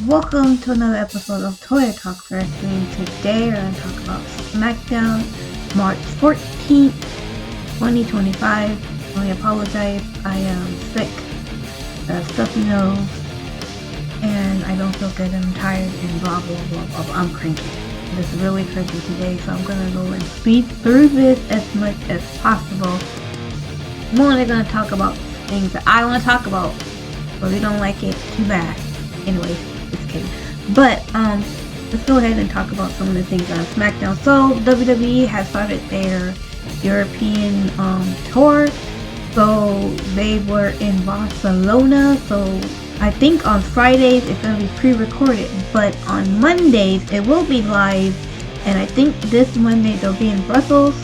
welcome to another episode of Toy Talk Wrestling. Today we're going to talk about SmackDown, March 14th, 2025. I apologize, I am sick, stuffy nose, and I don't feel good, I'm tired, and blah blah blah blah blah. I'm cranky. It's really cranky today, so I'm going to go and speed through this as much as possible. I'm only going to talk about things that I want to talk about, so if you don't like it, too bad. Anyways, just kidding. But let's go ahead and talk about some of the things on SmackDown. So WWE has started their European tour. So they were in Barcelona. So I think on Fridays it's gonna be pre-recorded, but on Mondays it will be live. And I think this Monday they'll be in Brussels,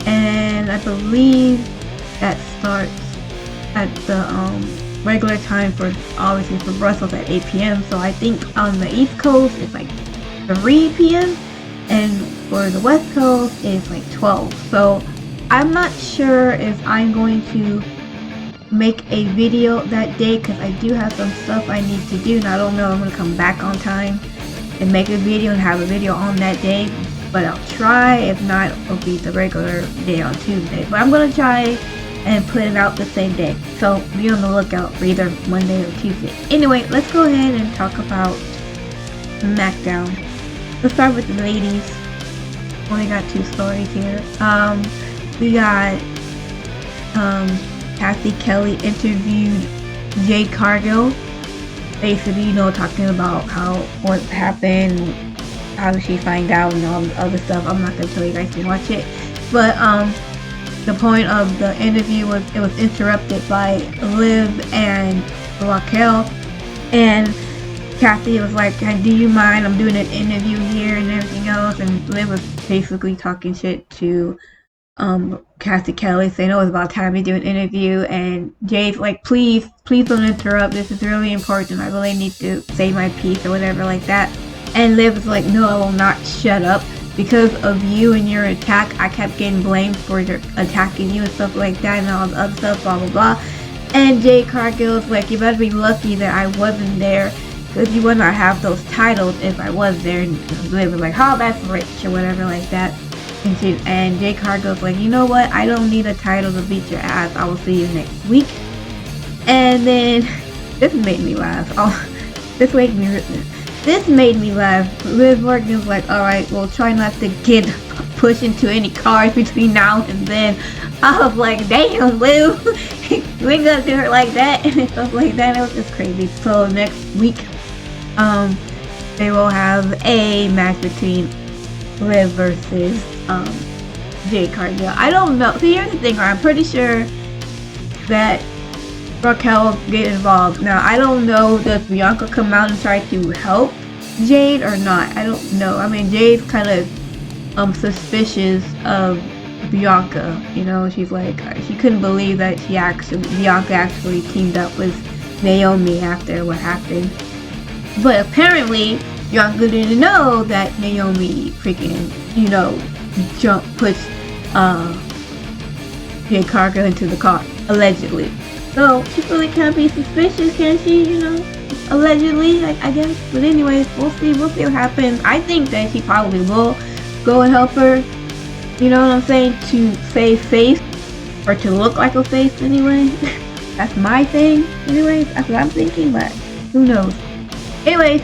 and I believe that starts at the regular time for, obviously, for Brussels at 8 p.m. So I think on the East Coast it's like 3 p.m. and for the West Coast it's like 12. So I'm not sure if I'm going to make a video that day because I do have some stuff I need to do, and I don't know if I'm going to come back on time and make a video and have a video on that day, but I'll try. If not, it'll be the regular day on Tuesday, but I'm going to try and put it out the same day, so be on the lookout for either Monday or Tuesday. Anyway, let's go ahead and talk about SmackDown. Let's start with the ladies. Only got 2 stories here. We got Kathy Kelly interviewed Jade Cargill, basically, talking about what happened, how did she find out, and all the other stuff. I'm not gonna tell you guys to watch it, but the point of the interview was it was interrupted by Liv and Raquel, and Kathy was like, do you mind, I'm doing an interview here and everything else, and Liv was basically talking shit to Kathy Kelly, saying, oh, it's about time to do an interview, and Jade's like, please don't interrupt, this is really important, I really need to say my piece or whatever like that. And Liv was like, no, I will not shut up. Because of you and your attack, I kept getting blamed for attacking you and stuff like that and all the other stuff, blah blah blah. And Jade Cargill's like, you better be lucky that I wasn't there, because you would not have those titles if I was there. And they were like, oh, that's rich or whatever like that. And Jade Cargill's like, you know what, I don't need a title to beat your ass, I will see you next week. And then this made me laugh. This made me laugh. Liv Morgan was like, alright, well, try not to get pushed into any cars between now and then. I was like, damn, Liv, we ain't gonna do her like that, and stuff like that. It was just crazy. So next week, they will have a match between Liv versus Jade Cargill. I don't know. See, here's the thing, I'm pretty sure that Raquel get involved. Now, I don't know, does Bianca come out and try to help Jade or not? I don't know. I mean, Jade's kind of suspicious of Bianca. She's like, she couldn't believe that Bianca actually teamed up with Naomi after what happened. But apparently, Bianca didn't know that Naomi freaking, pushed Jade Cargill into the car, allegedly. So, she really can't be suspicious, can she? Allegedly, I guess. But anyways, we'll see what happens. I think that she probably will go and help her, you know what I'm saying, to save face, or to look like a face anyway. That's my thing. Anyways, that's what I'm thinking, but who knows. Anyways,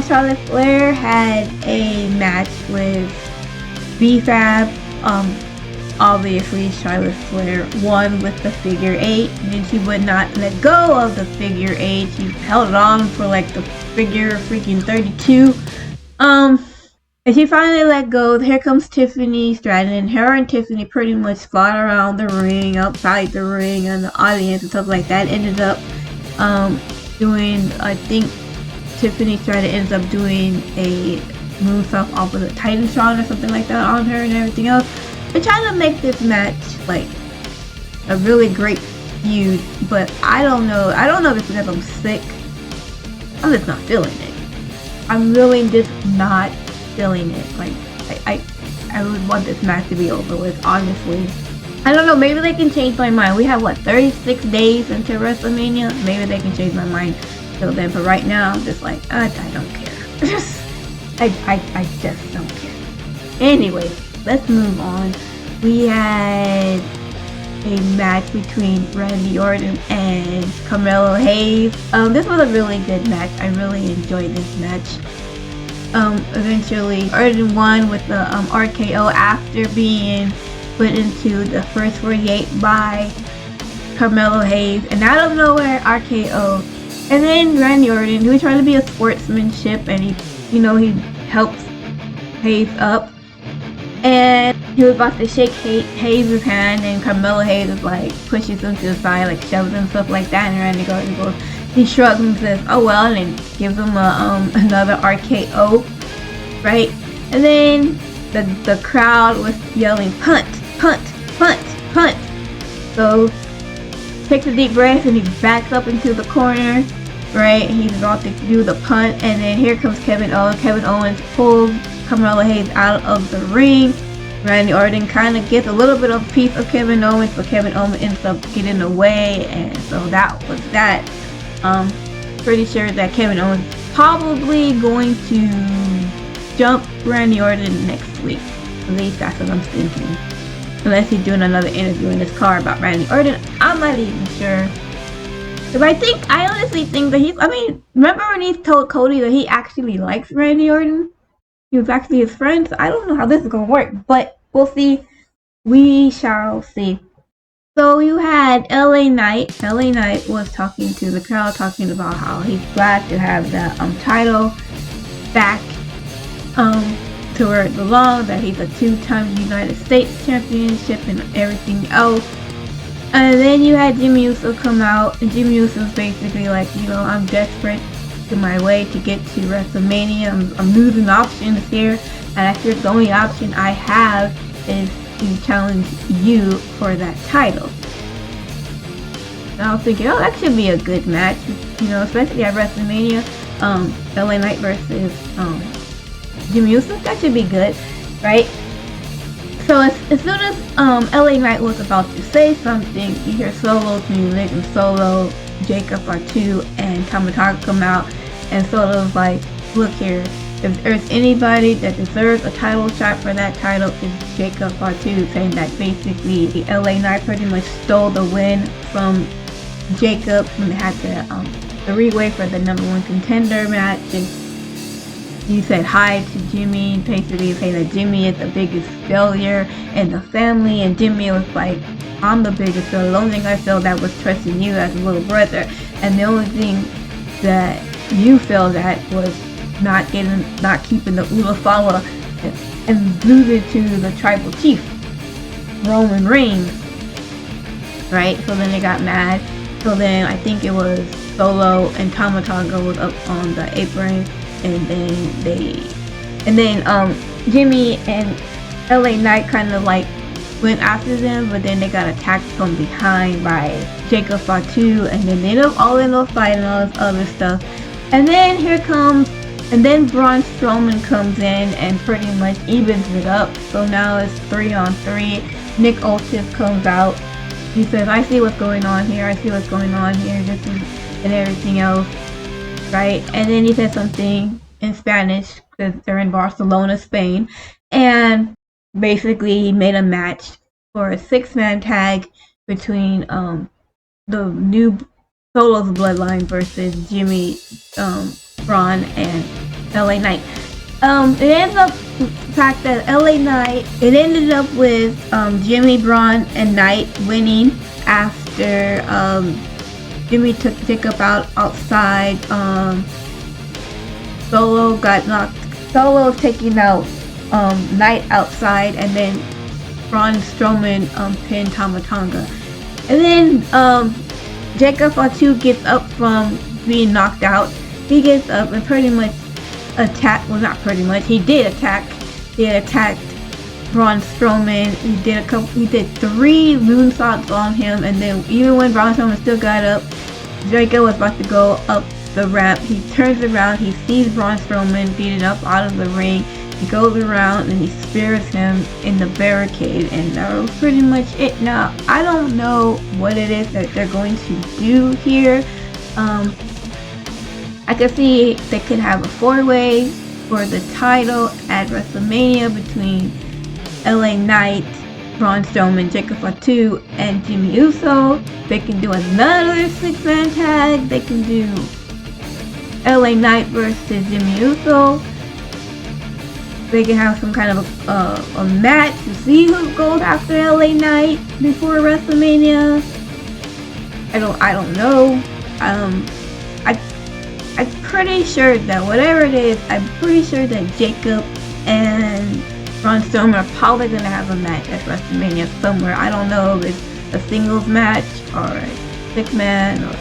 Charlotte Flair had a match with B-Fab. Obviously, Charlotte Flair won with the figure 8, and she would not let go of the figure 8. She held on for like the figure freaking 32. And she finally let go. Here comes Tiffany Stratton. Her and Tiffany pretty much fought around the ring, outside the ring, and the audience and stuff like that. Ended up doing, I think Tiffany Stratton ends up doing a moonsault off of the Titantron or something like that on her and everything else. They're trying to make this match like a really great feud, but I don't know if it's because I'm sick. I'm just not feeling it. I'm really just not feeling it. Like, I would want this match to be over with, honestly. I don't know, maybe they can change my mind. We have what, 36 days until WrestleMania? Maybe they can change my mind till then, but right now I'm just like, I don't care. I just don't care. Anyway, let's move on. We had a match between Randy Orton and Carmelo Hayes. This was a really good match. I really enjoyed this match. Eventually Orton won with the RKO after being put into the first 48 by Carmelo Hayes, and out of nowhere RKO. And then Randy Orton, who was trying to be a sportsmanship, and he helps Hayes up, and he was about to shake Hayes' hand, and Carmelo Hayes is like pushes him to the side, like shoves him, stuff like that, and Randy goes, he shrugs and says, "Oh well," and then gives him another RKO, right? And then the crowd was yelling, "Punt, punt, punt, punt." So takes a deep breath and he backs up into the corner, right? He's about to do the punt, and then here comes Kevin Owens. Kevin Owens pulls Carmelo Hayes out of the ring. Randy Orton kind of gets a little bit of a piece of Kevin Owens, but Kevin Owens ends up getting away, and so that was that. Pretty sure that Kevin Owens probably going to jump Randy Orton next week. At least that's what I'm thinking. Unless he's doing another interview in his car about Randy Orton, I'm not even sure. Because I honestly think that remember when he told Cody that he actually likes Randy Orton? He was actually his friend, so I don't know how this is going to work, but we'll see. We shall see. So you had LA Knight. LA Knight was talking to the crowd, talking about how he's glad to have the title back to where it belongs, that he's a 2-time United States Championship and everything else. And then you had Jimmy Uso come out, and Jimmy Uso's basically like, I'm desperate to my way to get to WrestleMania. I'm losing options here, and I feel the only option I have is to challenge you for that title. And I was thinking, oh, that should be a good match, especially at WrestleMania. LA Knight versus Jimmy Uso, that should be good, right? So as soon as LA Knight was about to say something, you hear Solo's music, and Solo, Jacob R2, and Tama Tonga come out and sort of like, look here, if there's anybody that deserves a title shot for that title, it's Jacob R2, saying that basically the LA Knight pretty much stole the win from Jacob when they had the three-way for the #1 contender match. And he said hi to Jimmy, basically saying that Jimmy is the biggest failure in the family, and Jimmy was like, I'm the biggest failure. The only thing I failed at was trusting you as a little brother, and the only thing that you failed at was not keeping the Ulafala and losing to the tribal chief, Roman Reigns, right? So then they got mad. So then I think it was Solo and Tama Tonga was up on the apron, and then Jimmy and LA Knight kind of like went after them, but then they got attacked from behind by Jacob R2, and then they ended up all in a fight and all this other stuff. And then then Braun Strowman comes in and pretty much evens it up. So now it's 3-on-3. Nick Aldis comes out. He says, I see what's going on here. This is, and everything else, right? And then he said something in Spanish because they're in Barcelona, Spain. And basically he made a match for a 6-man tag between the new Solo's bloodline versus Jimmy, Braun, and LA Knight. It ends up the fact that it ended up with Jimmy, Braun, and Knight winning after Jimmy took Jacob outside. Solo got knocked. Solo taking out Knight outside, and then Braun Strowman pinned Tama Tonga. And then Jacob R2 gets up from being knocked out. He gets up and pretty much attacked. Well, not pretty much. He did attack. He attacked Braun Strowman. He did 3 moonsaults on him, and then even when Braun Strowman still got up, Jacob was about to go up the ramp. He turns around. He sees Braun Strowman beating up out of the ring. He goes around and he spears him in the barricade, and that was pretty much it. Now, I don't know what it is that they're going to do here. I could see they could have a 4-way for the title at WrestleMania between LA Knight, Braun Strowman, Jacob Fatu, and Jimmy Uso. They can do another 6-man tag. They can do LA Knight versus Jimmy Uso. They can have some kind of a match to see who goes after LA Knight before WrestleMania. I don't know. I'm pretty sure that whatever it is, I'm pretty sure that Jacob and Braun Strowman are probably gonna have a match at WrestleMania somewhere. I don't know if it's a singles match or a 6-man or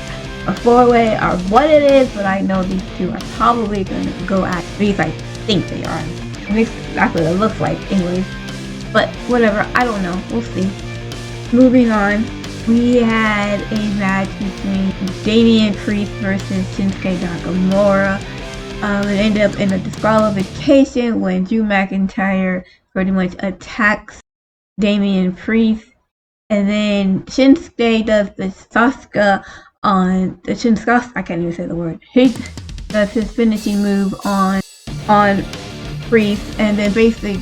a 4-way or what it is, but I know these two are probably gonna go at least I think they are. At least that's what it looks like anyways. But whatever, I don't know. We'll see. Moving on. We had a match between Damian Priest versus Shinsuke Nakamura. It ended up in a disqualification when Drew McIntyre pretty much attacks Damian Priest. And then Shinsuke does the I can't even say the word. He does his finishing move on Priest, and then basically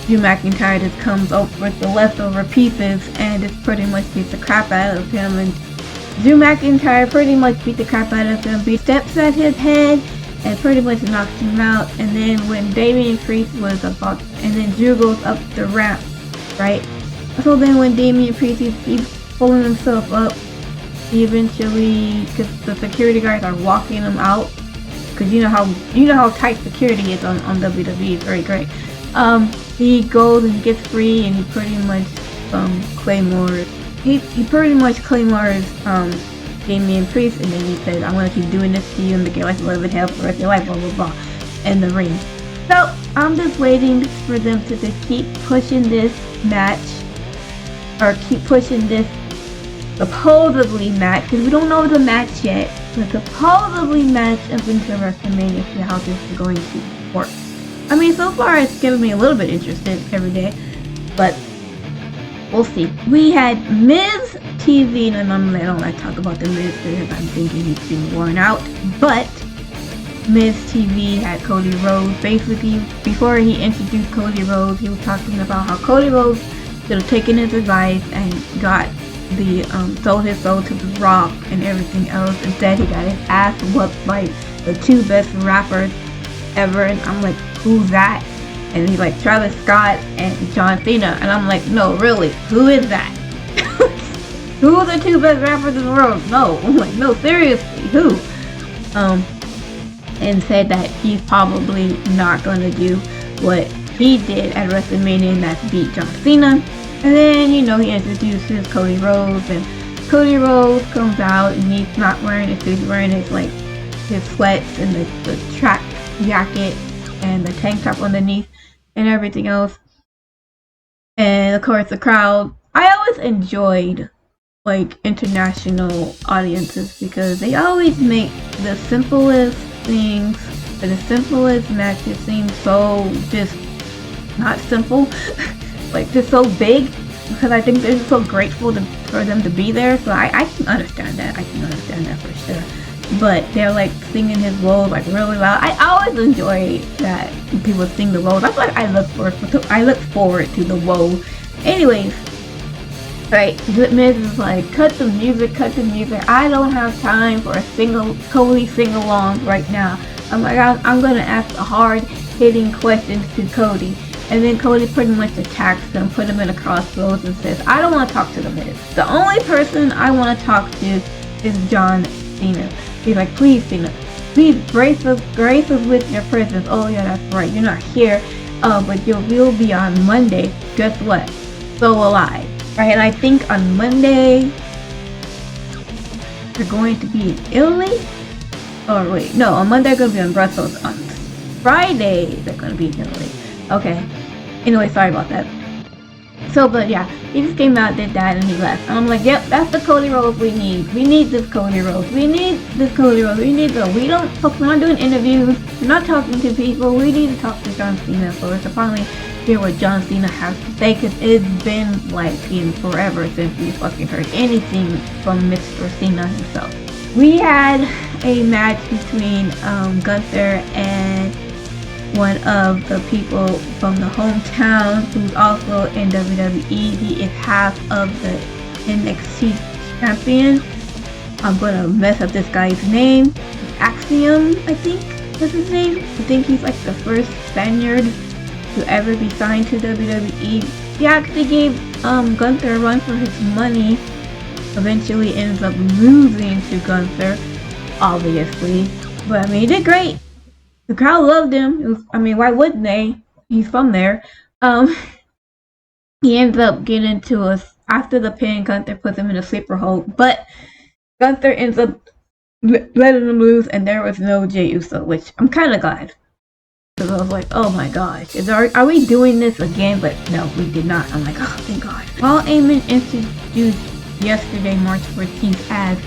Drew McIntyre just comes up with the leftover pieces and just pretty much beats the crap out of him, and Drew McIntyre pretty much beat the crap out of him. He steps at his head and pretty much knocks him out, and then when Damian Priest was about, and then Drew goes up the ramp, right? So then when Damian Priest he's pulling himself up, he eventually, because the security guards are walking him out, because you know how tight security is on WWE. It's very great. He goes and gets free, and he pretty much claymores. He pretty much claymores Damian Priest, and then he says, "I'm gonna keep doing this to you and make your life a little bit hell for the rest of your life." Blah blah blah, in the ring. So I'm just waiting for them to just keep pushing this match, or keep pushing this supposedly match, because we don't know the match yet. But supposedly match up into WrestleMania, see how this is going to work. I mean, so far it's giving me a little bit interested every day, but we'll see. We had Miz TV, and normally I don't like to talk about the Miz because I'm thinking he's being worn out, but Miz TV had Cody Rhodes. Basically, before he introduced Cody Rhodes, he was talking about how Cody Rhodes should have taken his advice and got the sold his soul to The Rock and everything else. Instead, he got his ass whooped by the two best rappers ever, and I'm like, who's that? And he's like, Travis Scott and John Cena, and I'm like, no, really, who is that? Who are the two best rappers in the world? No, I'm like, no, seriously, who? And said that he's probably not gonna do what he did at WrestleMania, and that's beat John Cena. And then, he introduces Cody Rhodes, and Cody Rhodes comes out, and he's not wearing a suit, he's wearing his sweats and the track jacket and the tank top underneath and everything else. And of course the crowd, I always enjoyed international audiences because they always make the simplest things or the simplest matches seem so just not simple. Just so big, because I think they're so grateful for them to be there. So I can understand that. I can understand that for sure. But they're singing his woes really loud. I always enjoy that when people sing the woes. That's what I look forward to the woe. Anyways, right? Miz is like, cut the music. I don't have time for a Cody sing along right now. I'm like, I'm gonna ask the hard hitting questions to Cody. And then Cody pretty much attacks him, put him in a crossroads, and says, I don't want to talk to the Miz. The only person I want to talk to is John Cena. He's like, please, Cena, please grace us with your presence. Oh yeah, that's right, you're not here, but you'll be on Monday. Guess what? So will I. Right, and I think on Monday, they're going to be in Italy? Oh wait, no, on Monday they're going to be in Brussels. On Friday, they're going to be in Italy. Okay. Anyway, sorry about that. So, but yeah, he just came out, did that, and he left. And I'm like, yep, that's the Cody Rhodes we need. We need this Cody Rhodes. We need this Cody Rhodes. We need the. We're not doing interviews. We're not talking to people. We need to talk to John Cena. So it's finally hear what John Cena has to say, because it's been like forever since we fucking heard anything from Mr. Cena himself. We had a match between Gunther and one of the people from the hometown who's also in WWE. He is half of the NXT champion. I'm gonna mess up this guy's name. Axiom, I think is his name. I think he's like the first Spaniard to ever be signed to WWE. He actually gave Gunther a run for his money. Eventually ends up losing to Gunther, obviously. But I mean, he did great. The crowd loved him. Why wouldn't they? He's from there. He ends up getting into us after the pin. Gunther puts him in a sleeper hold, but Gunther ends up letting him lose, and there was no Jey Uso, which I'm kind of glad. Because I was like, oh my gosh, are we doing this again? But no, we did not. I'm like, oh, thank God. Paul Heyman introduced yesterday, March 14th, as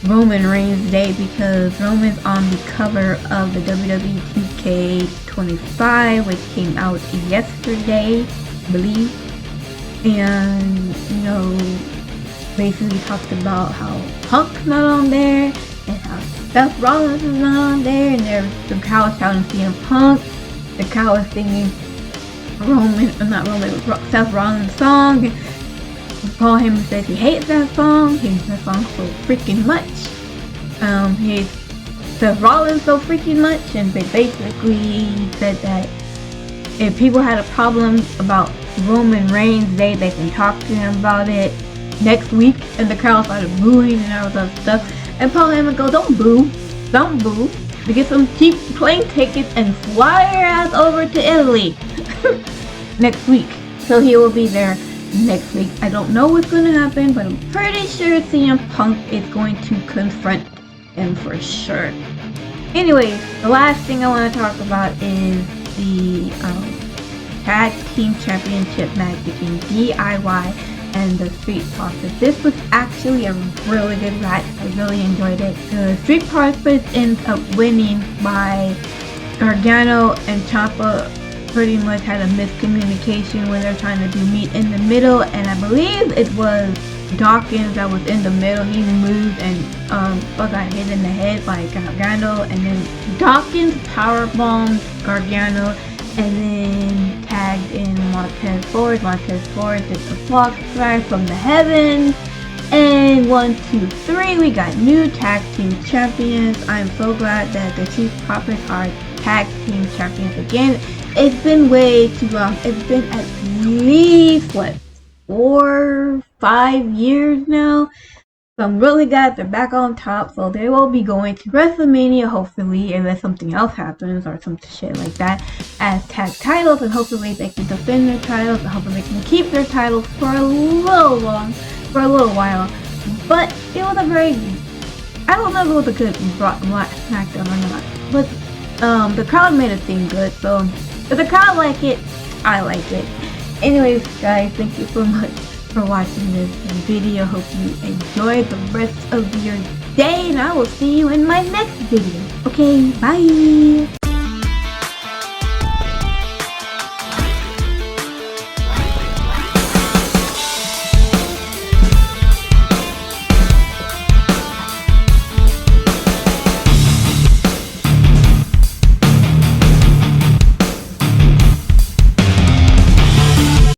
Roman Reigns Day, because Roman's on the cover of the WWE 2K25, which came out yesterday, I believe. And, basically talked about how Punk's not on there, and how Seth Rollins is not on there, and the crowd shouting CM Punk. The crowd was singing Seth Rollins' song. Paul Heyman says he hates that song. He hates that song so freaking much. He hates Seth Rollins so freaking much, and they basically said that if people had a problem about Roman Reigns Day, they can talk to him about it next week. And the crowd started booing and all that stuff. And Paul Heyman goes, don't boo. To get some cheap plane tickets and fly your ass over to Italy next week. So he will be there next week. I don't know what's going to happen, but I'm pretty sure CM Punk is going to confront him for sure. Anyways, the last thing I want to talk about is the Tag Team Championship match between DIY and the Street Profits. This was actually a really good match. I really enjoyed it. The Street Profits ends up winning by Gargano and Ciampa pretty much had a miscommunication when they're trying to do meet in the middle, and I believe it was Dawkins that was in the middle. He moved and got hit in the head by Gargano, and then Dawkins powerbombed Gargano and then tagged in Montez Ford. Montez Ford did the Fox Drive from the heavens, and 1, 2, 3, we got new tag team champions. I'm so glad that the Street Profits are tag team champions again. It's been way too long. It's been at least 4, 5 years now. So I'm really glad they're back on top. So they will be going to WrestleMania, hopefully, unless something else happens or some shit like that, as tag titles, and hopefully they can defend their titles, and hopefully they can keep their titles for a little while. But it was I don't know if it was a good SmackDown or not, but the crowd made it seem good. So if the crowd like it, I like it. Anyways, guys, thank you so much for watching this video. Hope you enjoy the rest of your day, and I will see you in my next video. Okay, bye.